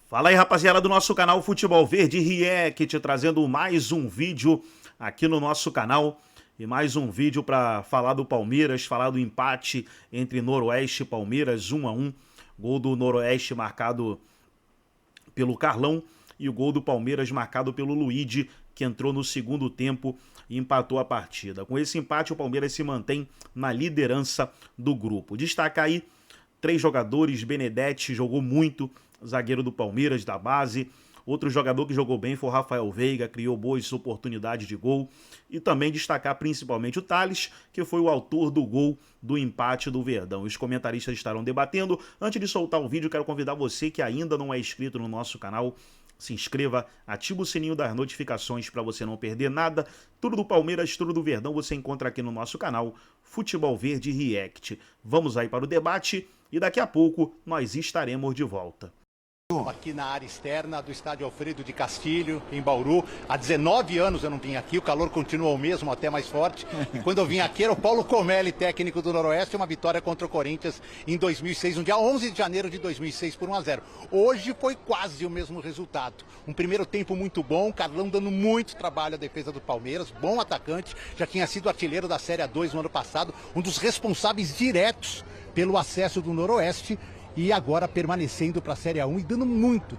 Fala aí, rapaziada do nosso canal Futebol Verde React, trazendo mais um vídeo aqui no nosso canal. E mais um vídeo para falar do Palmeiras, falar do empate entre Noroeste e Palmeiras, 1 a 1. Gol do Noroeste marcado pelo Carlão e o gol do Palmeiras marcado pelo Luigi, que entrou no segundo tempo e empatou a partida. Com esse empate, o Palmeiras se mantém na liderança do grupo. Destacar aí 3 jogadores. Benedetti jogou muito, zagueiro do Palmeiras, da base. Outro jogador que jogou bem foi o Rafael Veiga, criou boas oportunidades de gol. E também destacar principalmente o Thales, que foi o autor do gol do empate do Verdão. Os comentaristas estarão debatendo. Antes de soltar o vídeo, quero convidar você que ainda não é inscrito no nosso canal, se inscreva, ativa o sininho das notificações para você não perder nada. Tudo do Palmeiras, tudo do Verdão você encontra aqui no nosso canal Futebol Verde React. Vamos aí para o debate e daqui a pouco nós estaremos de volta. Aqui na área externa do estádio Alfredo de Castilho, em Bauru. Há 19 anos eu não vim aqui, o calor continua o mesmo, até mais forte. E quando eu vim aqui era o Paulo Comelli, técnico do Noroeste, uma vitória contra o Corinthians em 2006, no dia 11 de janeiro de 2006, por 1 a 0. Hoje foi quase o mesmo resultado. Um primeiro tempo muito bom, Carlão dando muito trabalho à defesa do Palmeiras, bom atacante, já tinha sido artilheiro da Série A2 no ano passado, um dos responsáveis diretos pelo acesso do Noroeste. E agora permanecendo para a Série A1 e dando muito,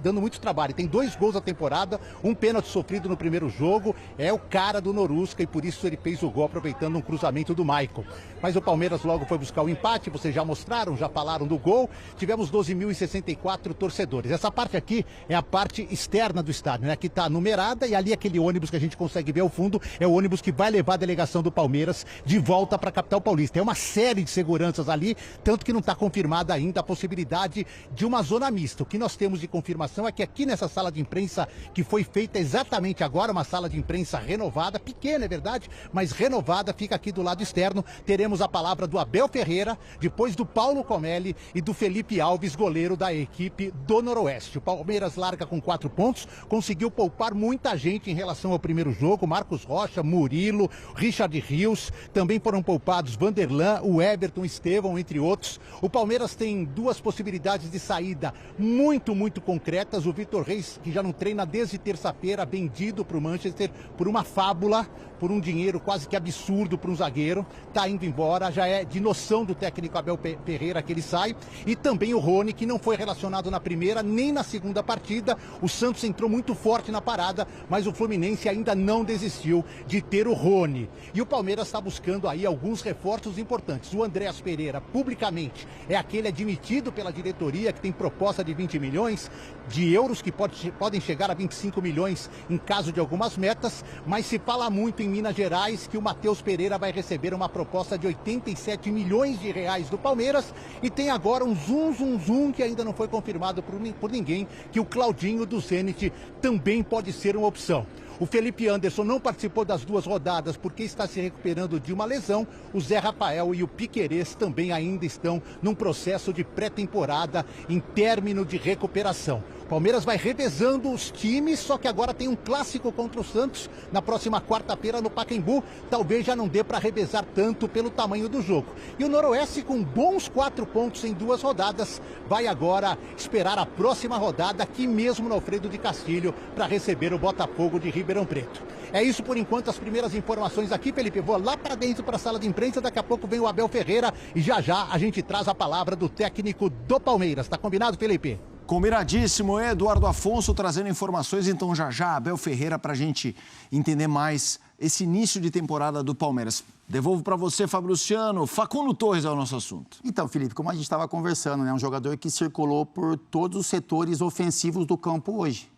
dando muito trabalho. Tem 2 gols na temporada, um pênalti sofrido no primeiro jogo, é o cara do Norusca e por isso ele fez o gol aproveitando um cruzamento do Maicon. Mas o Palmeiras logo foi buscar o empate, vocês já mostraram, já falaram do gol. Tivemos 12.064 torcedores. Essa parte aqui é a parte externa do estádio, né? Que está numerada e ali aquele ônibus que a gente consegue ver ao fundo é o ônibus que vai levar a delegação do Palmeiras de volta para a capital paulista. É uma série de seguranças ali, tanto que não está confirmado ainda a possibilidade de uma zona mista. O que nós temos de confirmação é que aqui nessa sala de imprensa, que foi feita exatamente agora, uma sala de imprensa renovada, pequena é verdade, mas renovada, fica aqui do lado externo, teremos a palavra do Abel Ferreira, depois do Paulo Comelli e do Felipe Alves, goleiro da equipe do Noroeste. O Palmeiras larga com 4 pontos, conseguiu poupar muita gente em relação ao primeiro jogo, Marcos Rocha, Murilo, Richard Rios, também foram poupados Vanderlan, o Everton, Estevão, entre outros. O Palmeiras tem 2 possibilidades de saída muito concretas. O Vitor Reis, que já não treina desde terça-feira, vendido para o Manchester por uma fábula, por um dinheiro quase que absurdo para um zagueiro, está indo embora, já é de noção do técnico Abel Ferreira que ele sai. E também o Rony, que não foi relacionado na primeira nem na segunda partida. O Santos entrou muito forte na parada, mas o Fluminense ainda não desistiu de ter o Rony. E o Palmeiras está buscando aí alguns reforços importantes. O Andréas Pereira, publicamente, é aquele admitido pela diretoria que tem proposta de 20 milhões de euros, que podem chegar a 25 milhões em caso de algumas metas, mas se fala muito em Minas Gerais que o Matheus Pereira vai receber uma proposta de 87 milhões de reais do Palmeiras, e tem agora um zum que ainda não foi confirmado por ninguém, que o Claudinho do Zenit também pode ser uma opção. O Felipe Anderson não participou das 2 rodadas porque está se recuperando de uma lesão. O Zé Rafael e o Piquerez também ainda estão num processo de pré-temporada em término de recuperação. O Palmeiras vai revezando os times, só que agora tem um clássico contra o Santos na próxima quarta-feira no Pacaembu. Talvez já não dê para revezar tanto pelo tamanho do jogo. E o Noroeste, com bons 4 pontos em 2 rodadas, vai agora esperar a próxima rodada aqui mesmo no Alfredo de Castilho para receber o Botafogo de Ribeirão Preto. É isso por enquanto, as primeiras informações aqui, Felipe. Vou lá para dentro para a sala de imprensa, daqui a pouco vem o Abel Ferreira e já a gente traz a palavra do técnico do Palmeiras. Tá combinado, Felipe? Combinadíssimo, Eduardo Afonso trazendo informações, então já Abel Ferreira para a gente entender mais esse início de temporada do Palmeiras. Devolvo para você, Fabriciano. Facundo Torres é o nosso assunto. Então, Felipe, como a gente estava conversando, né, um jogador que circulou por todos os setores ofensivos do campo hoje.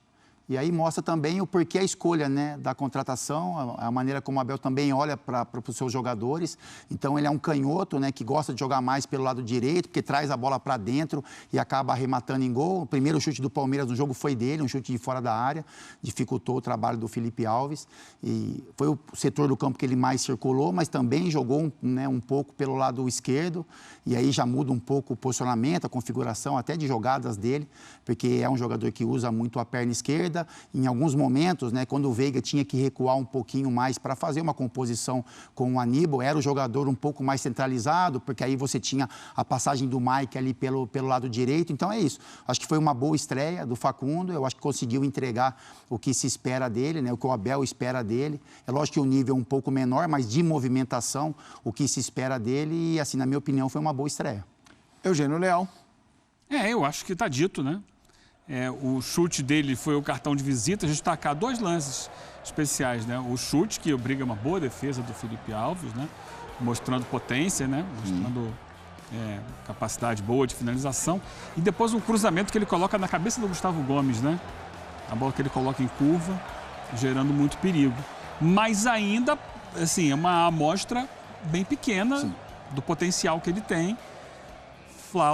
E aí mostra também o porquê a escolha, né, da contratação, a maneira como o Abel também olha para os seus jogadores. Então ele é um canhoto, né, que gosta de jogar mais pelo lado direito, porque traz a bola para dentro e acaba arrematando em gol. O primeiro chute do Palmeiras no jogo foi dele, um chute de fora da área, dificultou o trabalho do Felipe Alves. E foi o setor do campo que ele mais circulou, mas também jogou um pouco pelo lado esquerdo. E aí já muda um pouco o posicionamento, a configuração até de jogadas dele, porque é um jogador que usa muito a perna esquerda. queda. Em alguns momentos, né, quando o Veiga tinha que recuar um pouquinho mais para fazer uma composição com o Aníbal, era o jogador um pouco mais centralizado, porque aí você tinha a passagem do Mike ali pelo lado direito. Então é isso. Acho que foi uma boa estreia do Facundo. Eu acho que conseguiu entregar o que se espera dele, né, o que o Abel espera dele. É lógico que o nível é um pouco menor, mas de movimentação, o que se espera dele. E, assim, na minha opinião, foi uma boa estreia. Eugênio Leal. Eu acho que está dito, né? O chute dele foi o cartão de visita. A gente destacar 2 lances especiais, né? O chute, que obriga uma boa defesa do Felipe Alves, né? Mostrando potência, né? Mostrando capacidade boa de finalização. E depois um cruzamento que ele coloca na cabeça do Gustavo Gomes, né? A bola que ele coloca em curva, gerando muito perigo. Mas ainda, assim, é uma amostra bem pequena do potencial que ele tem.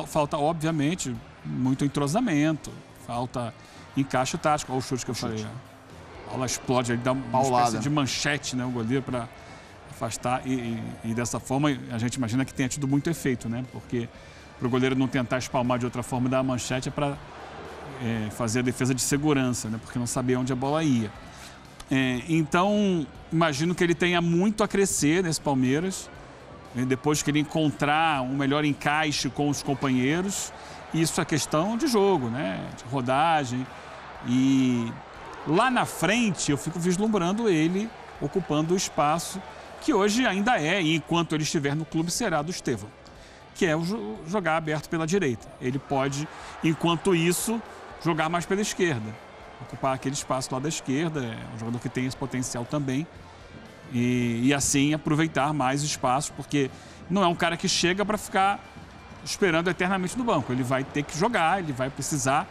Falta, obviamente, muito entrosamento, falta encaixe tático. Olha o chute que eu falei. A bola explode, ele dá uma espécie de manchete, né, o goleiro, para afastar. E dessa forma, a gente imagina que tenha tido muito efeito, né? Porque para o goleiro não tentar espalmar de outra forma, dar a manchete é para fazer a defesa de segurança, né? Porque não sabia onde a bola ia. Então, imagino que ele tenha muito a crescer nesse Palmeiras. Depois que ele encontrar um melhor encaixe com os companheiros. Isso é questão de jogo, né? De rodagem. E lá na frente eu fico vislumbrando ele ocupando o espaço que hoje ainda e enquanto ele estiver no clube será do Estevão, que é o jogar aberto pela direita. Ele pode, enquanto isso, jogar mais pela esquerda, ocupar aquele espaço lá da esquerda. É um jogador que tem esse potencial também. E assim aproveitar mais espaço, porque não é um cara que chega para ficar esperando eternamente no banco. Ele vai ter que jogar, ele vai precisar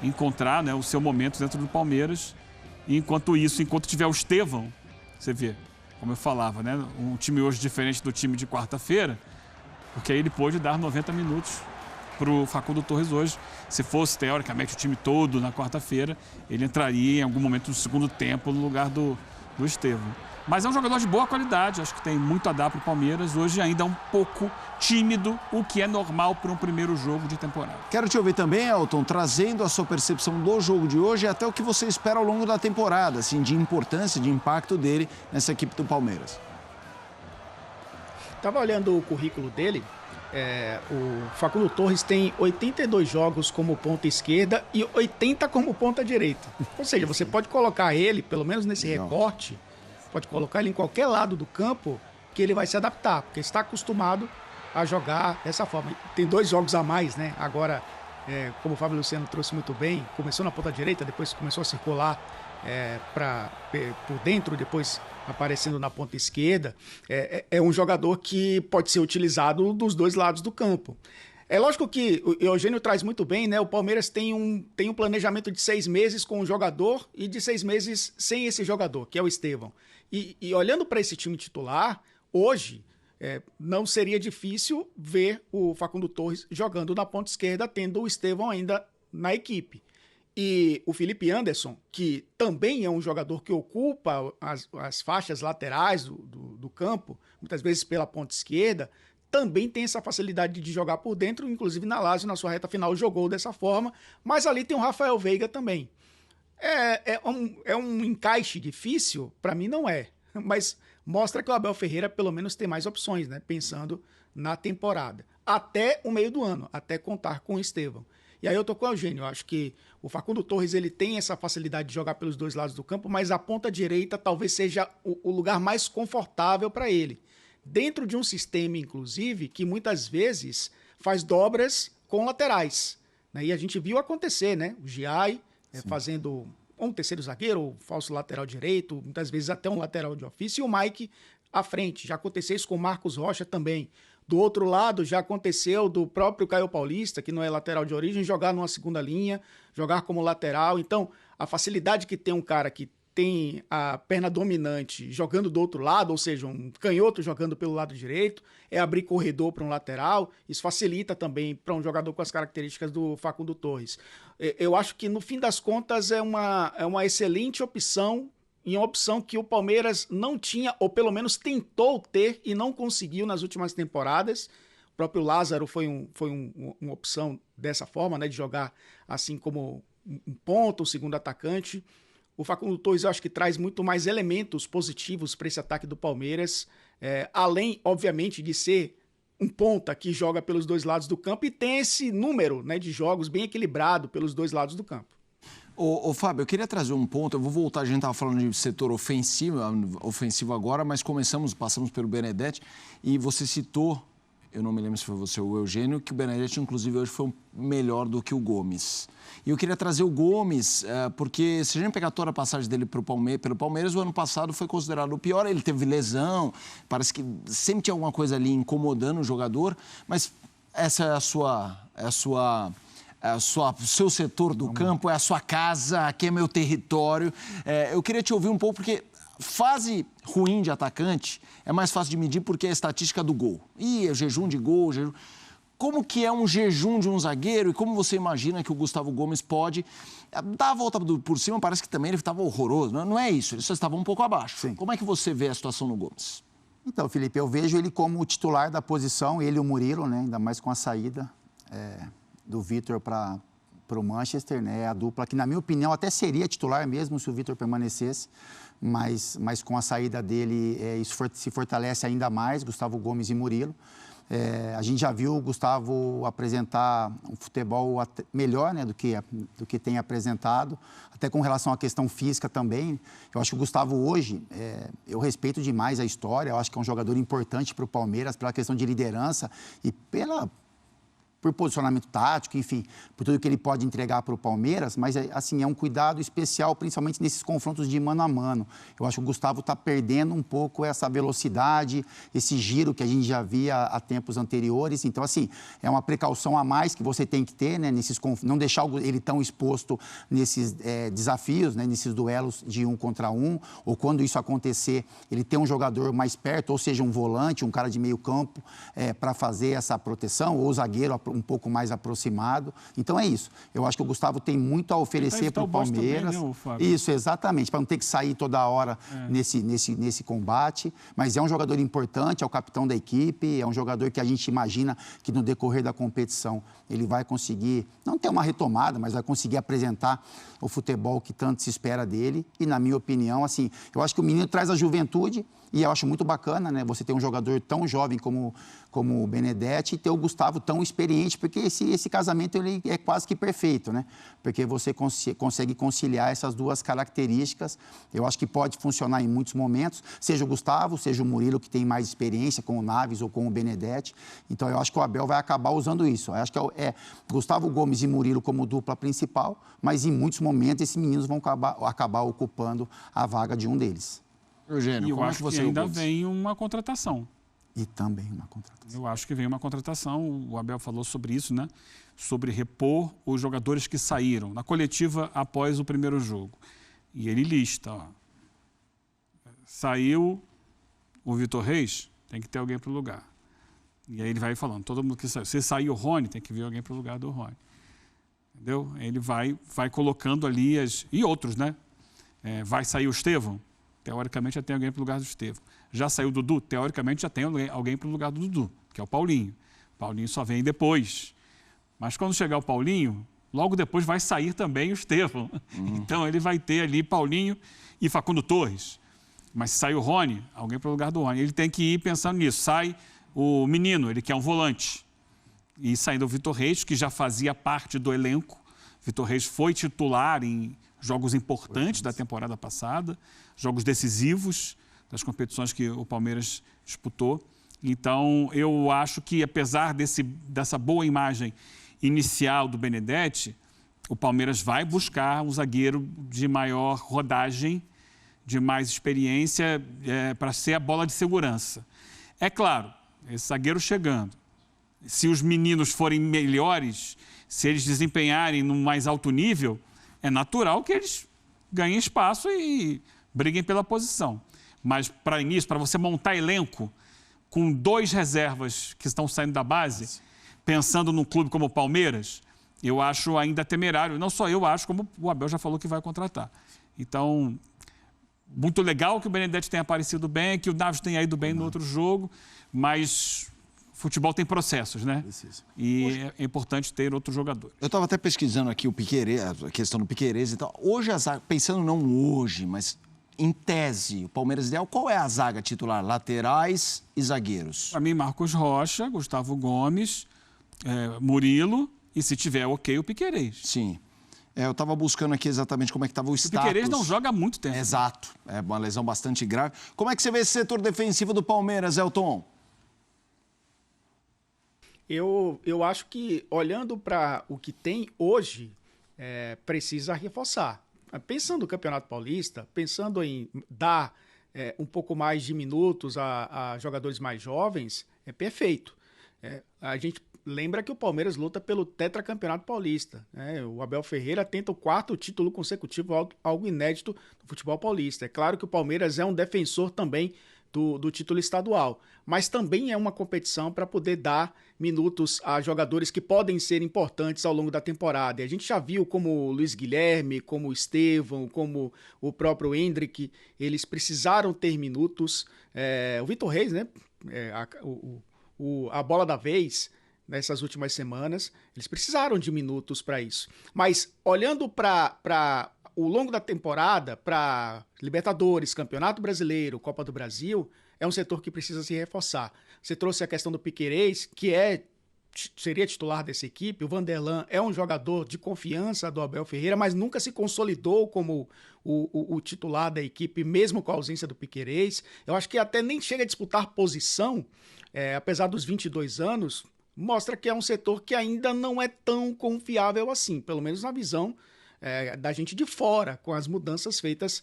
encontrar, né, o seu momento dentro do Palmeiras. E enquanto isso, enquanto tiver o Estevão, você vê, como eu falava, né, um time hoje diferente do time de quarta-feira, porque aí ele pôde dar 90 minutos para o Facundo Torres hoje. Se fosse, teoricamente, o time todo na quarta-feira, ele entraria em algum momento no segundo tempo no lugar do Estevão. Mas é um jogador de boa qualidade, acho que tem muito a dar para o Palmeiras. Hoje ainda é um pouco tímido, o que é normal para um primeiro jogo de temporada. Quero te ouvir também, Elton, trazendo a sua percepção do jogo de hoje e até o que você espera ao longo da temporada, assim, de importância, de impacto dele nessa equipe do Palmeiras. Estava olhando o currículo dele. O Facundo Torres tem 82 jogos como ponta esquerda e 80 como ponta direita. Ou seja, você pode colocar ele, pelo menos nesse recorte, pode colocar ele em qualquer lado do campo que ele vai se adaptar, porque está acostumado a jogar dessa forma. Tem 2 jogos a mais, né? Agora, como o Fábio Luciano trouxe muito bem, começou na ponta direita, depois começou a circular por dentro, depois aparecendo na ponta esquerda. É um jogador que pode ser utilizado dos 2 lados do campo. É lógico que o Eugênio traz muito bem, né? O Palmeiras tem um planejamento de 6 meses com o jogador e de 6 meses sem esse jogador, que é o Estevão. E olhando para esse time titular, hoje não seria difícil ver o Facundo Torres jogando na ponta esquerda, tendo o Estevão ainda na equipe. E o Felipe Anderson, que também é um jogador que ocupa as faixas laterais do campo, muitas vezes pela ponta esquerda, também tem essa facilidade de jogar por dentro, inclusive na Lazio, na sua reta final, jogou dessa forma, mas ali tem o Rafael Veiga também. É um encaixe difícil? Para mim não é, mas mostra que o Abel Ferreira pelo menos tem mais opções, né? Pensando na temporada, até o meio do ano, até contar com o Estevão. E aí eu tô com o Eugênio, eu acho que o Facundo Torres ele tem essa facilidade de jogar pelos 2 lados do campo, mas a ponta direita talvez seja o lugar mais confortável para ele. Dentro de um sistema, inclusive, que muitas vezes faz dobras com laterais, né? E a gente viu acontecer, né? O Giai fazendo um terceiro zagueiro, ou falso lateral direito, muitas vezes até um lateral de ofício, e o Mike à frente. Já aconteceu isso com o Marcos Rocha também. Do outro lado, já aconteceu do próprio Caio Paulista, que não é lateral de origem, jogar numa segunda linha, jogar como lateral. Então, a facilidade que tem um cara que tem a perna dominante jogando do outro lado, ou seja, um canhoto jogando pelo lado direito, é abrir corredor para um lateral. Isso facilita também para um jogador com as características do Facundo Torres. Eu acho que, no fim das contas, é uma excelente opção, e uma opção que o Palmeiras não tinha, ou pelo menos tentou ter e não conseguiu nas últimas temporadas. O próprio Lázaro foi uma opção dessa forma, né, de jogar assim como um ponta, um segundo atacante. O Facundo Torres eu acho que traz muito mais elementos positivos para esse ataque do Palmeiras, além, obviamente, de ser um ponta que joga pelos dois lados do campo e tem esse número, né, de jogos bem equilibrado pelos dois lados do campo. Ô, Fábio, eu queria trazer um ponto, eu vou voltar, a gente estava falando de setor ofensivo agora, mas passamos pelo Benedetti e você citou, eu não me lembro se foi você ou o Eugênio, que o Benedetti, inclusive, hoje foi melhor do que o Gomes. E eu queria trazer o Gomes, porque se a gente pegar toda a passagem dele pelo Palmeiras, o ano passado foi considerado o pior, ele teve lesão, parece que sempre tinha alguma coisa ali incomodando o jogador, mas essa é o seu setor do campo, é a sua casa, aqui é meu território. Eu queria te ouvir um pouco, porque fase ruim de atacante é mais fácil de medir porque é a estatística do gol. E é jejum de gol, Como que é um jejum de um zagueiro e como você imagina que o Gustavo Gomes pode dar a volta por cima? Parece que também ele estava horroroso. Não é isso, ele só estava um pouco abaixo. Sim. Como é que você vê a situação no Gomes? Então, Felipe, eu vejo ele como o titular da posição, ele e o Murilo, né? Ainda mais com a saída do Vitor para o Manchester, né? A dupla que, na minha opinião, até seria titular mesmo se o Vitor permanecesse, mas com a saída dele, isso se fortalece ainda mais, Gustavo Gomes e Murilo. A gente já viu o Gustavo apresentar um futebol melhor, né, do que tem apresentado, até com relação à questão física também. Eu acho que o Gustavo hoje, eu respeito demais a história, eu acho que é um jogador importante para o Palmeiras, pela questão de liderança e por posicionamento tático, enfim, por tudo que ele pode entregar para o Palmeiras, mas, assim, é um cuidado especial, principalmente nesses confrontos de mano a mano. Eu acho que o Gustavo está perdendo um pouco essa velocidade, esse giro que a gente já via há tempos anteriores. Então, assim, é uma precaução a mais que você tem que ter, né, não deixar ele tão exposto nesses desafios, né, nesses duelos de 1 contra 1, ou quando isso acontecer, ele ter um jogador mais perto, ou seja, um volante, um cara de meio campo, para fazer essa proteção, ou o zagueiro um pouco mais aproximado. Então é isso. Eu acho que o Gustavo tem muito a oferecer para o Palmeiras. Também, né, isso, exatamente, para não ter que sair toda hora nesse combate. Mas é um jogador importante, é o capitão da equipe, é um jogador que a gente imagina que no decorrer da competição ele vai conseguir, não ter uma retomada, mas vai conseguir apresentar o futebol que tanto se espera dele. E, na minha opinião, assim, eu acho que o menino traz a juventude e eu acho muito bacana, né? Você ter um jogador tão jovem como o Benedetti e ter o Gustavo tão experiente, porque esse casamento ele é quase que perfeito, né? Porque você consegue conciliar essas duas características. Eu acho que pode funcionar em muitos momentos, seja o Gustavo, seja o Murilo, que tem mais experiência com o Naves ou com o Benedetti. Então, eu acho que o Abel vai acabar usando isso. Eu acho que Gustavo Gomes e Murilo como dupla principal, mas em muitos momentos esses meninos vão acabar ocupando a vaga de um deles. Eugênio, e eu acho que ainda vem uma contratação. E também uma contratação. Eu acho que vem uma contratação, o Abel falou sobre isso, né? Sobre repor os jogadores que saíram na coletiva após o primeiro jogo. E ele lista, ó. Saiu o Vitor Reis, tem que ter alguém para o lugar. E aí ele vai falando, todo mundo que saiu. Se saiu o Rony, tem que vir alguém para o lugar do Rony. Entendeu? Ele vai colocando ali e outros, né? Vai sair o Estevão, teoricamente já tem alguém para o lugar do Estevão. Já saiu o Dudu, teoricamente já tem alguém para o lugar do Dudu, que é o Paulinho. O Paulinho só vem depois. Mas quando chegar o Paulinho, logo depois vai sair também o Estevão. Então ele vai ter ali Paulinho e Facundo Torres. Mas se sai o Rony, alguém para o lugar do Rony. Ele tem que ir pensando nisso. Sai o menino, ele quer um volante. E saindo o Vitor Reis, que já fazia parte do elenco. Vitor Reis foi titular em jogos importantes da temporada passada, jogos decisivos das competições que o Palmeiras disputou. Então, eu acho que, apesar dessa boa imagem inicial do Benedetti, o Palmeiras vai buscar um zagueiro de maior rodagem, de mais experiência, para ser a bola de segurança. É claro, esse zagueiro chegando, se os meninos forem melhores, se eles desempenharem no mais alto nível, é natural que eles ganhem espaço e briguem pela posição. Mas, para início, para você montar elenco com 2 reservas que estão saindo da base, pensando num clube como o Palmeiras, eu acho ainda temerário. Não só eu acho, como o Abel já falou que vai contratar. Então, muito legal que o Benedetti tenha aparecido bem, que o Naves tenha ido bem no outro jogo, mas futebol tem processos, né? Precisa. E é importante ter outro jogador. Eu estava até pesquisando aqui o Piquerez, a questão do Piquerez e tal. Hoje, pensando não hoje, mas em tese, o Palmeiras ideal, qual é a zaga titular? Laterais e zagueiros? Para mim, Marcos Rocha, Gustavo Gomes, Murilo e, se tiver ok, o Piquerez. Sim. Eu estava buscando aqui exatamente como é que estava o status. O Piquerez não joga há muito tempo. Exato. É uma lesão bastante grave. Como é que você vê esse setor defensivo do Palmeiras, Elton? Eu acho que, olhando para o que tem hoje, precisa reforçar. Pensando no Campeonato Paulista, pensando em dar um pouco mais de minutos a jogadores mais jovens, é perfeito. A gente lembra que o Palmeiras luta pelo tetracampeonato paulista, né? O Abel Ferreira tenta o 4º título consecutivo, algo inédito no futebol paulista. É claro que o Palmeiras é um defensor também do título estadual, mas também é uma competição para poder dar minutos a jogadores que podem ser importantes ao longo da temporada. E a gente já viu como o Luiz Guilherme, como o Estevão, como o próprio Hendrick, eles precisaram ter minutos. O Vitor Reis, né? A bola da vez, nessas últimas semanas, eles precisaram de minutos para isso. Mas olhando para o longo da temporada, para Libertadores, Campeonato Brasileiro, Copa do Brasil, é um setor que precisa se reforçar. Você trouxe a questão do Piquerez, que seria titular dessa equipe. O Vanderlan é um jogador de confiança do Abel Ferreira, mas nunca se consolidou como o titular da equipe, mesmo com a ausência do Piquerez. Eu acho que até nem chega a disputar posição, apesar dos 22 anos, mostra que é um setor que ainda não é tão confiável assim, pelo menos na visão da gente de fora, com as mudanças feitas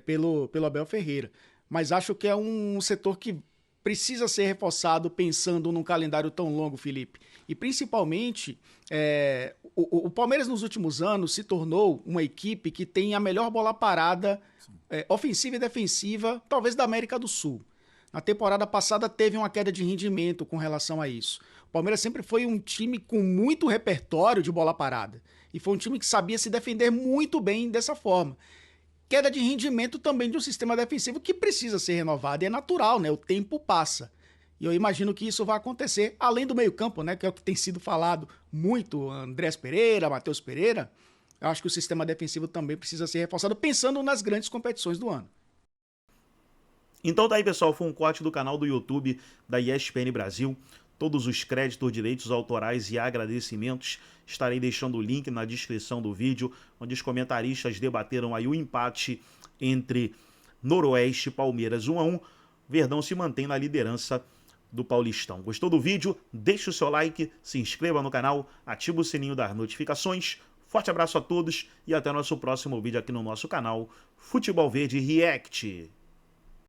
pelo Abel Ferreira. Mas acho que é um setor que precisa ser reforçado pensando num calendário tão longo, Felipe. E principalmente, o Palmeiras nos últimos anos se tornou uma equipe que tem a melhor bola parada ofensiva e defensiva, talvez da América do Sul. Na temporada passada teve uma queda de rendimento com relação a isso. O Palmeiras sempre foi um time com muito repertório de bola parada. E foi um time que sabia se defender muito bem dessa forma. Queda de rendimento também de um sistema defensivo que precisa ser renovado. E é natural, né? O tempo passa. E eu imagino que isso vai acontecer, além do meio-campo, né? Que é o que tem sido falado muito, Andrés Pereira, Matheus Pereira. Eu acho que o sistema defensivo também precisa ser reforçado, pensando nas grandes competições do ano. Então tá aí, pessoal, foi um corte do canal do YouTube da ESPN Brasil. Todos os créditos, direitos autorais e agradecimentos estarei deixando o link na descrição do vídeo, onde os comentaristas debateram aí o empate entre Noroeste e Palmeiras 1-1. Verdão se mantém na liderança do Paulistão. Gostou do vídeo? Deixe o seu like, se inscreva no canal, ative o sininho das notificações. Forte abraço a todos e até nosso próximo vídeo aqui no nosso canal Futebol Verde React.